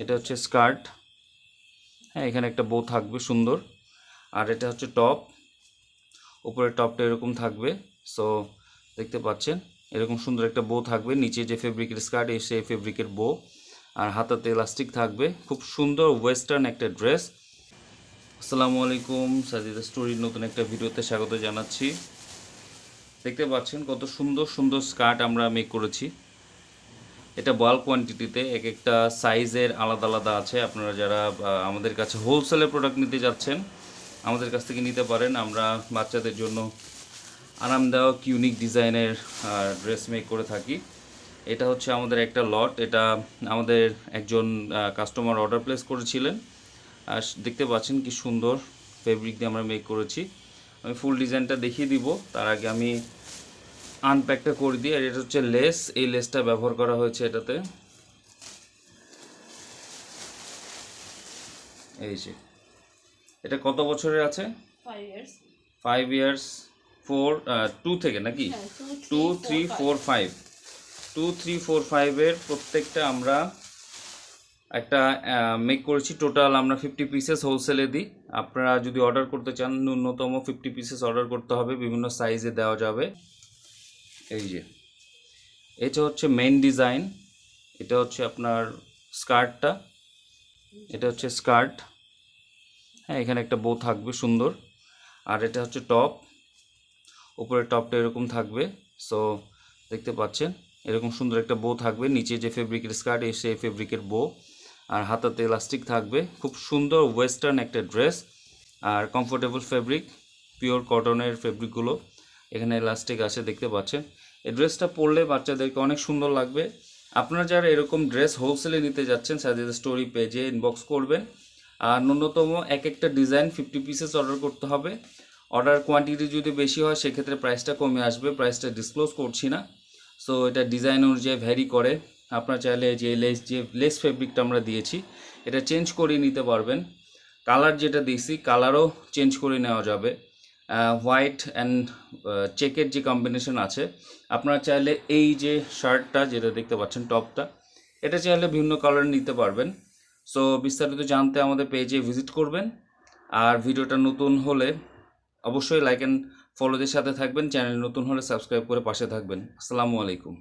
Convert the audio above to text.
এটা হচ্ছে স্কার্ট। হ্যাঁ, এখানে একটা বো থাকবে সুন্দর। আর এটা হচ্ছে টপ, উপরের টপটা এরকম থাকবে। সো দেখতে পাচ্ছেন এরকম সুন্দর একটা বো থাকবে, নিচে যে ফেব্রিকের স্কার্ট সেই ফেব্রিকের বো, আর হাতাতে ইলাস্টিক থাকবে। খুব সুন্দর ওয়েস্টার্ন একটা ড্রেস। আসসালামু আলাইকুম, সাজিদা স্টোরির নতুন একটা ভিডিওতে স্বাগত জানাচ্ছি। দেখতে পাচ্ছেন কত সুন্দর সুন্দর স্কার্ট আমরা মেক করেছি। এটা বাল্ক কোয়ান্টিটিতে, এক একটা সাইজের আলাদা আলাদা আছে। আপনারা যারা আমাদের কাছে হোলসেলের প্রোডাক্ট নিতে যাচ্ছেন, আমাদের কাছ থেকে নিতে পারেন। আমরা বাচ্চাদের জন্য আরামদায়ক ইউনিক ডিজাইনের ড্রেস মেক করে থাকি। এটা হচ্ছে আমাদের একটা লট। এটা আমাদের একজন কাস্টমার অর্ডার প্লেস করেছিলেন। আর দেখতে পাচ্ছেন কি সুন্দর ফেব্রিক দিয়ে আমরা মেক করেছি। আমি ফুল ডিজাইনটা দেখিয়ে দিব, তার আগে আমি আনপ্যাকটা করে দিই। আর এটা হচ্ছে লেস, এই লেসটা ব্যবহার করা হয়েছে এটাতে। এই যে এটা কত বছরের আছে? 5 ইয়ার্স 2 থেকে নাকি? 2 3 4 5 2 3 4 5 এর প্রত্যেকটা আমরা একটা মেক করেছি। টোটাল আমরা 50 পিসেস হোলসেলে দিই। আপনারা যদি অর্ডার করতে চান, ন্যূনতম 50 পিসেস অর্ডার করতে হবে, বিভিন্ন সাইজে দেওয়া যাবে। এই যে এটা হচ্ছে মেইন ডিজাইন। এটা হচ্ছে আপনার স্কার্টটা। এটা হচ্ছে স্কার্ট। হ্যাঁ, এখানে একটা বো থাকবে সুন্দর। আর এটা হচ্ছে টপ, উপরের টপটা এরকম থাকবে। সো দেখতে পাচ্ছেন এরকম সুন্দর একটা বো থাকবে, নিচে যে ফেব্রিকের স্কার্ট সেই ফেব্রিকের বো, আর হাতাতে ইলাস্টিক থাকবে। খুব সুন্দর ওয়েস্টার্ন একটা ড্রেস, আর কমফোর্টেবল ফেব্রিক, পিওর কটনের ফেব্রিকগুলো। এখানে ইলাস্টিক আছে দেখতে পাচ্ছেন। এই ড্রেসটা পরলে বাচ্চাদেরকে অনেক সুন্দর লাগবে। আপনারা যারা এরকম ড্রেস হোলসেলে নিতে যাচ্ছেন, সাজিদা স্টোরি পেজে ইনবক্স করবেন। আর ন্যূনতম এক একটা ডিজাইন 50 পিসেস অর্ডার করতে হবে। অর্ডার কোয়ান্টিটি যদি বেশি হয় সেক্ষেত্রে প্রাইসটা কমে আসবে, প্রাইসটা ডিসক্লোজ করছি না। সো এটা ডিজাইন অনুযায়ী ভ্যারি করে। আপনারা চাইলে যে লেস ফেব্রিকটা আমরা দিয়েছি এটা চেঞ্জ করে নিতে পারবেন। কালার যেটা দিয়েছি কালারও চেঞ্জ করে নেওয়া যাবে। হোয়াইট অ্যান্ড চেকের যে কম্বিনেশন আছে, আপনারা চাইলে এই যে শার্টটা যেটা দেখতে পাচ্ছেন টপটা, এটা চাইলে ভিন্ন কালার নিতে পারবেন। সো বিস্তারিত জানতে আমাদের পেজে ভিজিট করবেন। আর ভিডিওটা নতুন হলে অবশ্যই লাইক অ্যান্ড ফলোদের সাথে থাকবেন। চ্যানেল নতুন হলে সাবস্ক্রাইব করে পাশে থাকবেন। আসসালামু আলাইকুম।